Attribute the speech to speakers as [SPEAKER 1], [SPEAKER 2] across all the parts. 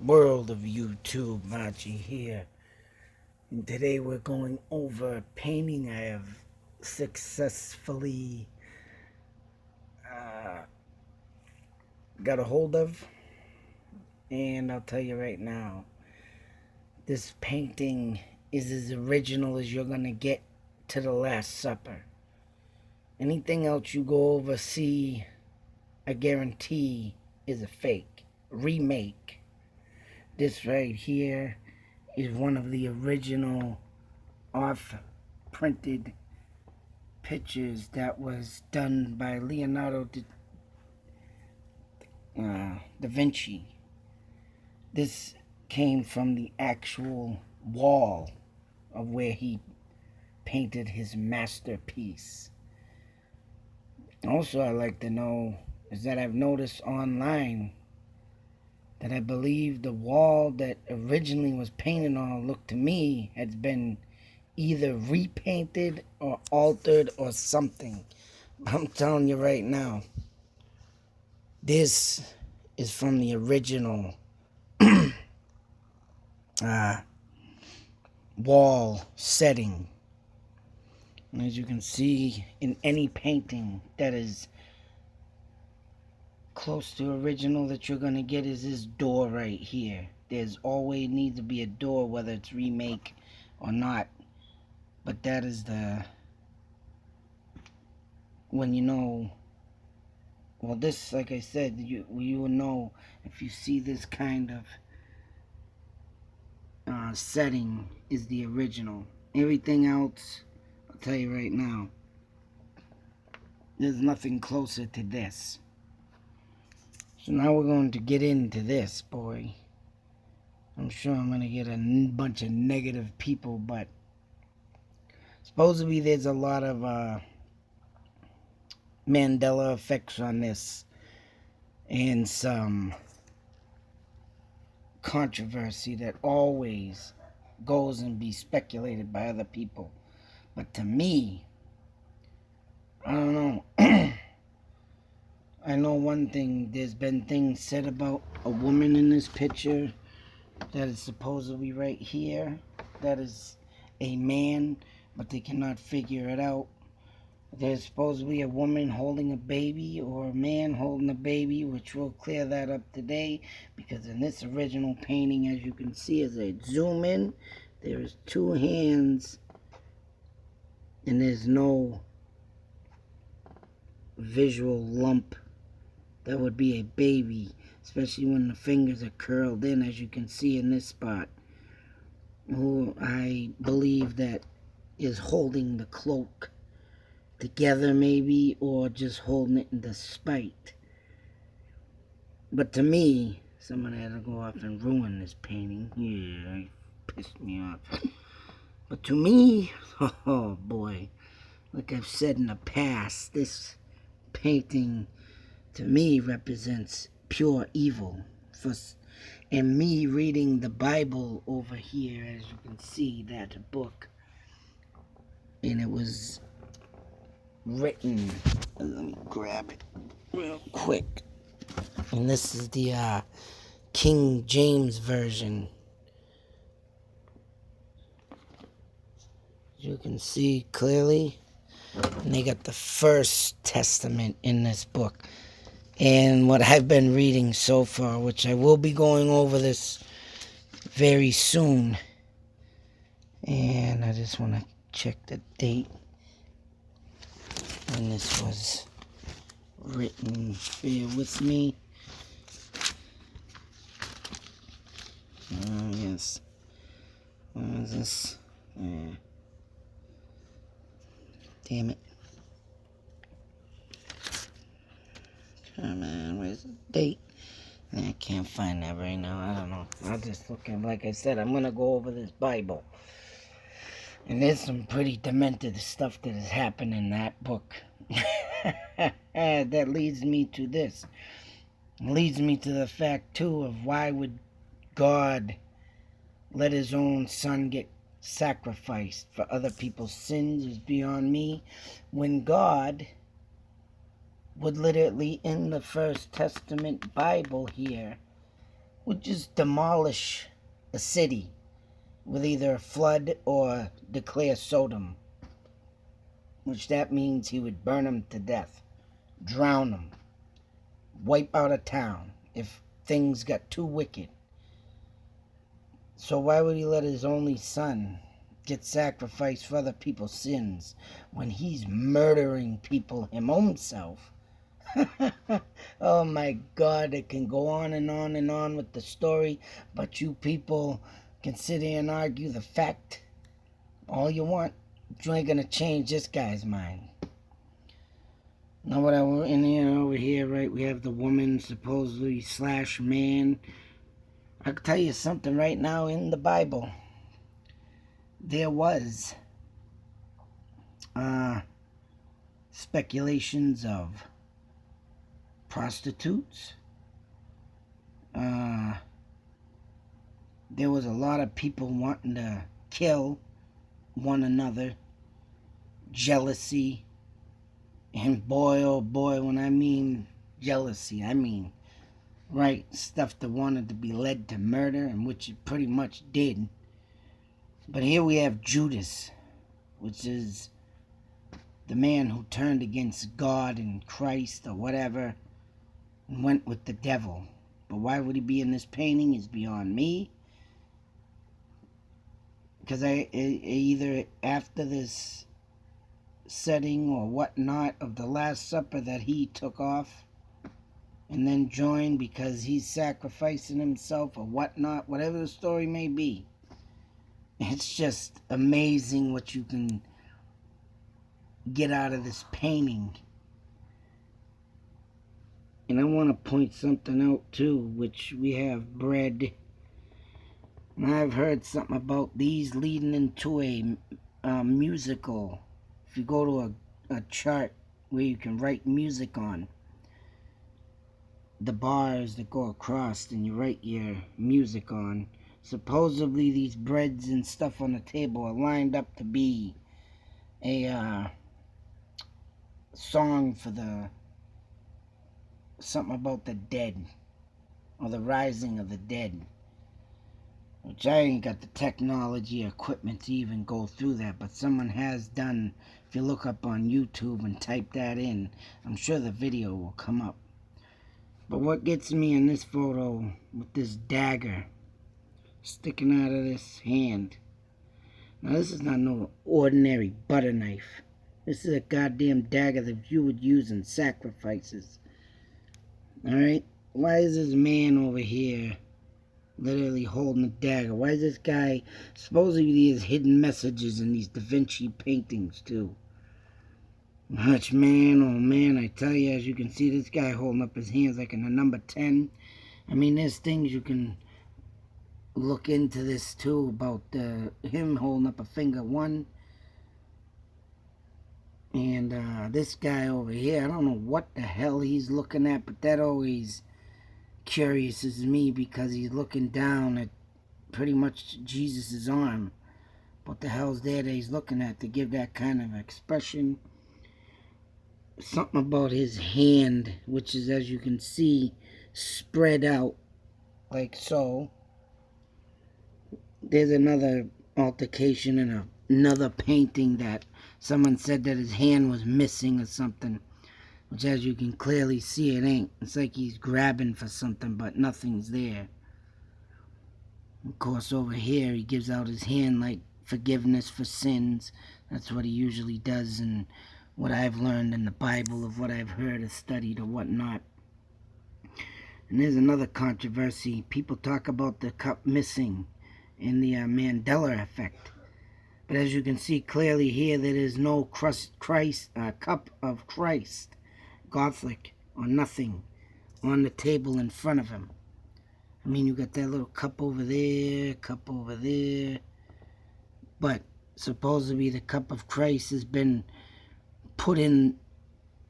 [SPEAKER 1] World of YouTube, Machi here. And today we're going over a painting I have successfully uh, got a hold of. And I'll tell you right now, this painting is as original as you're going to get to the Last Supper. Anything else you go over, see, I guarantee is a fake, remake. This right here is one of the original off printed pictures that was done by Leonardo da Vinci. This came from the actual wall of where he painted his masterpiece. Also, I'd like to know is that I've noticed online that I believe the wall that originally was painted on, looked to me, has been either repainted or altered or something. I'm telling you right now, this is from the original wall setting. And as you can see in any painting that is close to original that you're going to get is this door right here. There's always needs to be a door, whether it's remake or not. But that is when you know, well, this, like I said, you will know if you see this kind of setting is the original. Everything else, I'll tell you right now, there's nothing closer to this. So now we're going to get into this, boy. I'm sure I'm going to get a bunch of negative people, but supposedly there's a lot of Mandela effects on this and some controversy that always goes and be speculated by other people. But to me, I don't know. I know one thing. There's been things said about a woman in this picture that is supposedly right here. That is a man, but they cannot figure it out. There's supposedly a woman holding a baby or a man holding a baby, which we'll clear that up today, because in this original painting, as you can see, as I zoom in, there's two hands and there's no visual lump that would be a baby, especially when the fingers are curled in, as you can see in this spot. Who I believe that is holding the cloak together, maybe, or just holding it in despite. But to me, someone had to go off and ruin this painting. Yeah, it pissed me off. But to me, oh boy, like I've said in the past, this painting to me represents pure evil. And me reading the Bible over here, as you can see, that book, and it was written, let me grab it real quick, and this is the King James Version. You can see clearly, and they got the First Testament in this book. And what I've been reading so far, which I will be going over this very soon, and I just want to check the date when this was written. Bear with me. Yes. When is this? Damn it. Come on, where's the date? I can't find that right now. I don't know. I'll just look at, like I said, I'm going to go over this Bible. And there's some pretty demented stuff that has happened in that book. That leads me to this. It leads me to the fact, too, of why would God let his own son get sacrificed for other people's sins is beyond me. When God would literally, in the First Testament Bible here, would just demolish a city with either a flood or declare Sodom, which that means he would burn them to death, drown them, wipe out a town if things got too wicked. So why would he let his only son get sacrificed for other people's sins when he's murdering people himself? Oh my God, it can go on and on and on with the story, but you people can sit here and argue the fact all you want. You ain't gonna change this guy's mind. Now what in here over here, right, we have the woman supposedly slash man. I can tell you something right now. In the Bible there was speculations of prostitutes. There was a lot of people wanting to kill one another, jealousy, and boy, oh boy, when I mean jealousy, I mean right stuff that wanted to be led to murder, and which it pretty much did. But here we have Judas, which is the man who turned against God and Christ or whatever and went with the devil. But why would he be in this painting is beyond me. Because either after this setting or whatnot of the Last Supper that he took off and then joined because he's sacrificing himself or whatnot, whatever the story may be. It's just amazing what you can get out of this painting. And I want to point something out too, which we have bread. And I've heard something about these leading into a musical. If you go to a chart where you can write music on, the bars that go across and you write your music on, supposedly these breads and stuff on the table are lined up to be a song for the something about the dead or the rising of the dead, which I ain't got the technology or equipment to even go through that, but someone has done. If you look up on YouTube and type that in, I'm sure the video will come up. But what gets me in this photo with this dagger sticking out of this hand, now this is not no ordinary butter knife. This is a goddamn dagger that you would use in sacrifices. Alright? Why is this man over here literally holding a dagger? Why is this guy, supposedly there's hidden messages in these Da Vinci paintings too. Which, man, oh man, I tell you, as you can see, this guy holding up his hands like in a number 10. I mean, there's things you can look into this too about him holding up a finger 1. And this guy over here, I don't know what the hell he's looking at, but that always curiouses me because he's looking down at pretty much Jesus' arm. What the hell's there that he's looking at to give that kind of expression? Something about his hand, which is, as you can see, spread out like so. There's another altercation in another painting that someone said that his hand was missing or something, which, as you can clearly see, it ain't. It's like he's grabbing for something, but nothing's there. Of course, over here, he gives out his hand like forgiveness for sins. That's what he usually does, and what I've learned in the Bible, of what I've heard or studied or whatnot. And there's another controversy. People talk about the cup missing in the Mandela effect. But as you can see clearly here, there is no cup of Christ, Gothic or nothing, on the table in front of him. I mean, you got that little cup over there, cup over there. But supposedly the cup of Christ has been put in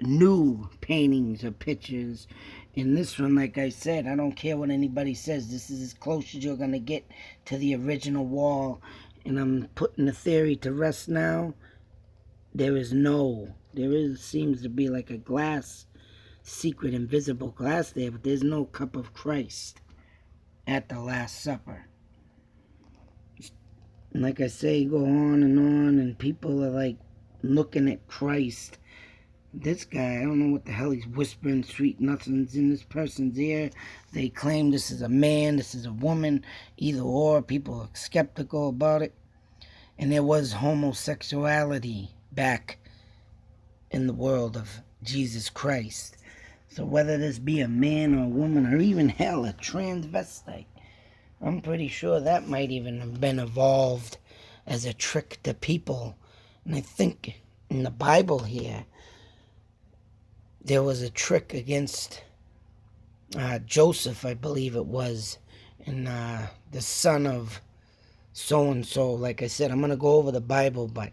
[SPEAKER 1] new paintings or pictures. In this one, like I said, I don't care what anybody says, this is as close as you're going to get to the original wall. And I'm putting the theory to rest now. There seems to be like a glass, secret invisible glass there, but there's no cup of Christ. at the Last Supper. And like I say, go on, and people are like looking at Christ. This guy, I don't know what the hell he's whispering sweet nothings in this person's ear. They claim this is a man, this is a woman, either or. People are skeptical about it. And there was homosexuality back in the world of Jesus Christ. So whether this be a man or a woman, or even hell, a transvestite, I'm pretty sure that might even have been evolved as a trick to people. And I think in the Bible here, there was a trick against Joseph, I believe it was, and the son of so-and-so. Like I said, I'm going to go over the Bible, but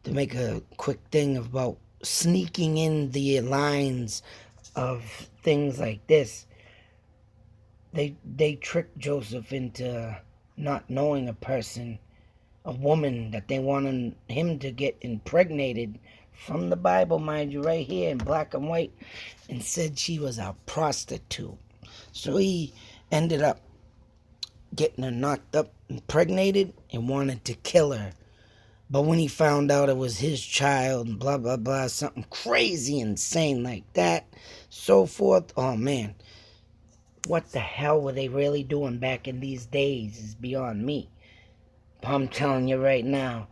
[SPEAKER 1] to make a quick thing about sneaking in the lines of things like this, they tricked Joseph into not knowing a person, a woman that they wanted him to get impregnated from the Bible, mind you, right here in black and white, and said she was a prostitute. So he ended up getting her knocked up, impregnated, and wanted to kill her. But when he found out it was his child and blah, blah, blah, something crazy, insane like that, so forth, oh man, what the hell were they really doing back in these days is beyond me. I'm telling you right now,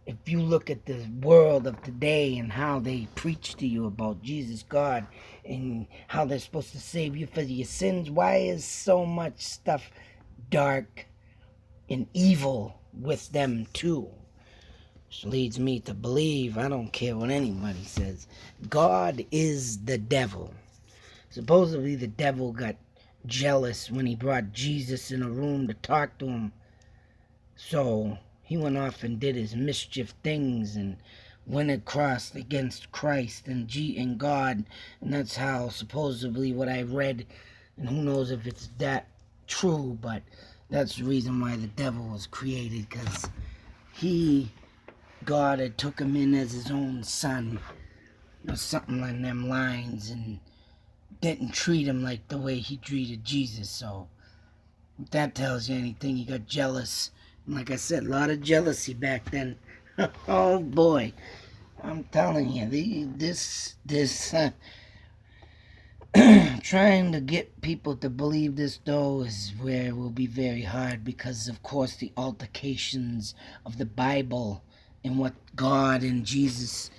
[SPEAKER 1] if you look at the world of today and how they preach to you about Jesus, God, and how they're supposed to save you for your sins, why is so much stuff dark and evil with them too? Which leads me to believe, I don't care what anybody says, God is the devil. Supposedly the devil got jealous when he brought Jesus in a room to talk to him. So he went off and did his mischief things and went across against Christ and God. And that's how supposedly what I read, and who knows if it's that true, but that's the reason why the devil was created, because God had took him in as his own son, or something along them lines, and didn't treat him like the way he treated Jesus. So if that tells you anything, he got jealous. And like I said, a lot of jealousy back then. Oh boy, I'm telling you, this trying to get people to believe this though is where it will be very hard, because of course the altercations of the Bible and what God and Jesus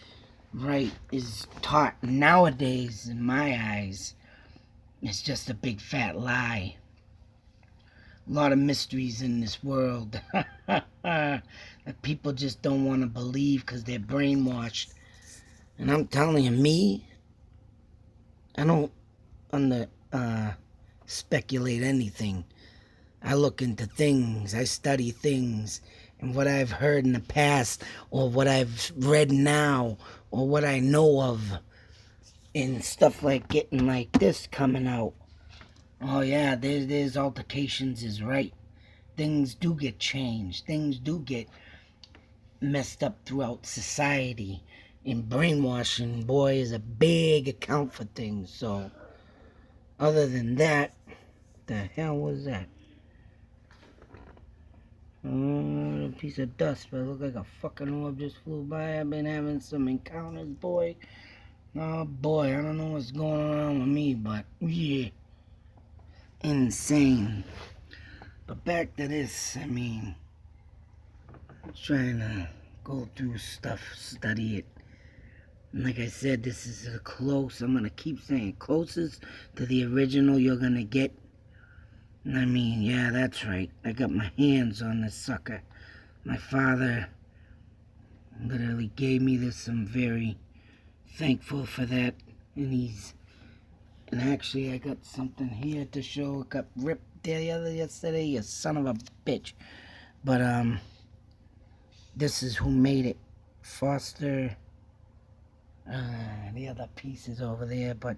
[SPEAKER 1] is taught nowadays, in my eyes, it's just a big fat lie. A lot of mysteries in this world that people just don't want to believe because they're brainwashed. And I'm telling you, I don't speculate anything. I look into things, I study things, and what I've heard in the past, or what I've read now, or what I know of, and stuff like getting like this coming out. Oh yeah, there's altercations is right. Things do get changed. Things do get messed up throughout society. And brainwashing, boy, is a big account for things. So, other than that, the hell was that? Oh, a piece of dust, but it looked like a fucking orb just flew by. I've been having some encounters, boy. Oh boy, I don't know what's going on with me, but yeah, insane. But back to this, I mean, trying to go through stuff, study it. And like I said, this is I'm going to keep saying, closest to the original you're going to get. And I mean, yeah, that's right. I got my hands on this sucker. My father literally gave me this. I'm very thankful for that. And actually, I got something here to show. It got ripped yesterday, you son of a bitch. But, this is who made it. Foster. The other piece is over there, but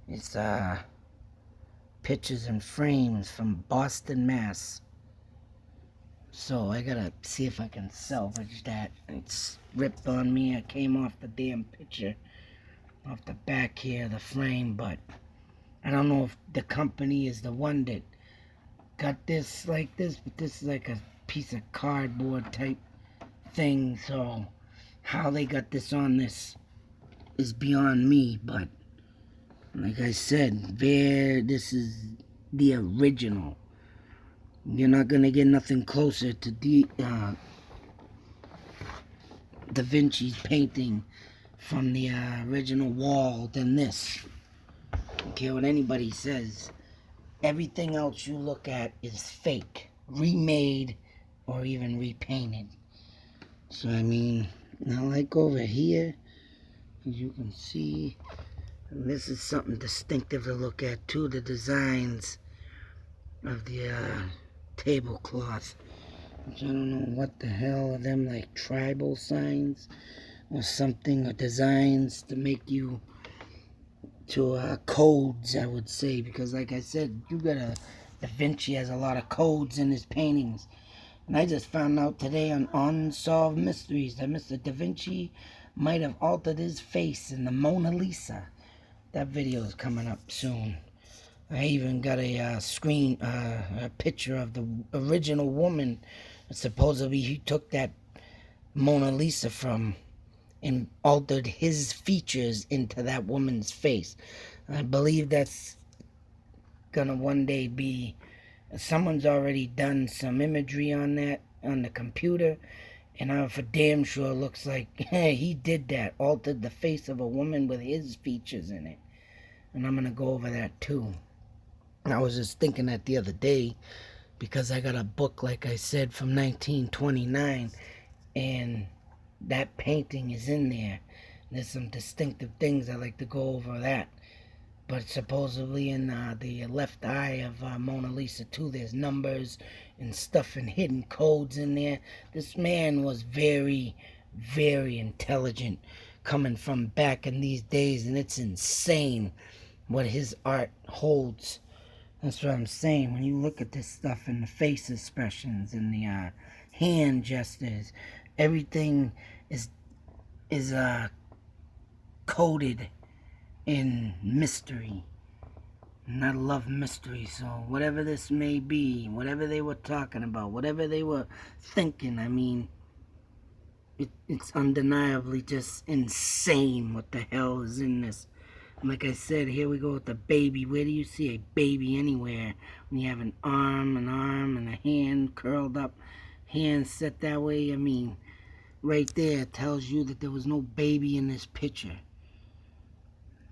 [SPEAKER 1] it's, pictures and frames from Boston, Mass. So I gotta see if I can salvage that. It's ripped on me. I came off the damn picture, off the back here, the frame, but I don't know if the company is the one that got this like this, but this is like a piece of cardboard type thing. So how they got this on this is beyond me. But like I said, this is the original. You're not gonna get nothing closer to Da Vinci's painting from the original wall than this. I don't care what anybody says. Everything else you look at is fake, remade, or even repainted. So I mean, now like over here, as you can see, and this is something distinctive to look at too, the designs of the tablecloth. Which I don't know what the hell are them, like tribal signs or something, or designs to make you to codes, I would say, because like I said, Da Vinci has a lot of codes in his paintings. And I just found out today on Unsolved Mysteries that Mr. Da Vinci might have altered his face in the Mona Lisa. That video is coming up soon. I even got a a picture of the original woman that supposedly he took that Mona Lisa from and altered his features into that woman's face. I believe that's gonna one day be, someone's already done some imagery on that on the computer, and I for damn sure looks like he did that, altered the face of a woman with his features in it. And I'm gonna go over that too. I was just thinking that the other day because I got a book, like I said, from 1929, and that painting is in there. There's some distinctive things I like to go over that. But supposedly in the left eye of Mona Lisa too, there's numbers and stuff and hidden codes in there. This man was very, very intelligent coming from back in these days, and it's insane what his art holds. That's what I'm saying. When you look at this stuff and the face expressions and the hand gestures, everything is coded in mystery. And I love mystery, so whatever this may be, whatever they were talking about, whatever they were thinking, I mean, it's undeniably just insane what the hell is in this. Like I said, here we go with the baby. Where do you see a baby anywhere when you have an arm, and a hand curled up, hand set that way? I mean, right there tells you that there was no baby in this picture.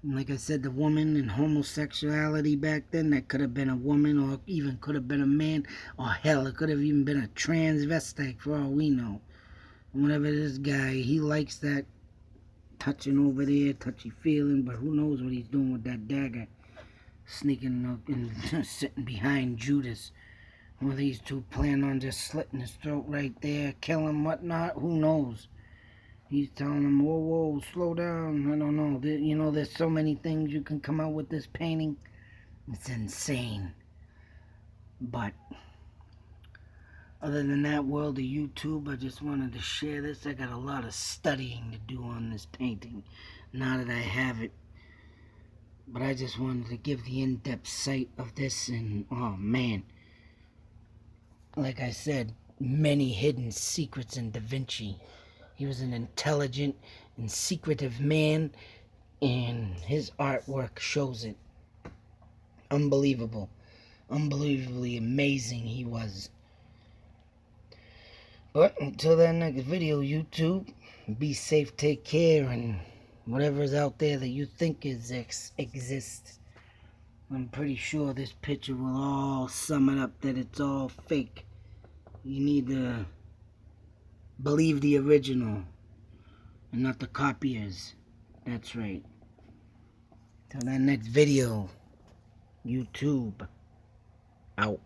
[SPEAKER 1] And like I said, the woman and homosexuality back then, that could have been a woman or even could have been a man, or hell, it could have even been a transvestite for all we know. And whatever this guy, he likes that touching over there, touchy feeling, but who knows what he's doing with that dagger, sneaking up and sitting behind Judas. Well, these two plan on just slitting his throat right there, kill him, whatnot, who knows? He's telling him, whoa, whoa, slow down. I don't know. You know, there's so many things you can come out with this painting. It's insane. But other than that, world of YouTube, I just wanted to share this. I got a lot of studying to do on this painting now that I have it. But I just wanted to give the in-depth sight of this, and oh man, like I said, many hidden secrets in Da Vinci. He was an intelligent and secretive man, and his artwork shows it. Unbelievable. Unbelievably amazing he was. But until that next video, YouTube, be safe, take care, and whatever is out there that you think exists. I'm pretty sure this picture will all sum it up that it's all fake. You need to believe the original and not the copiers. That's right. Till that next video, YouTube, out.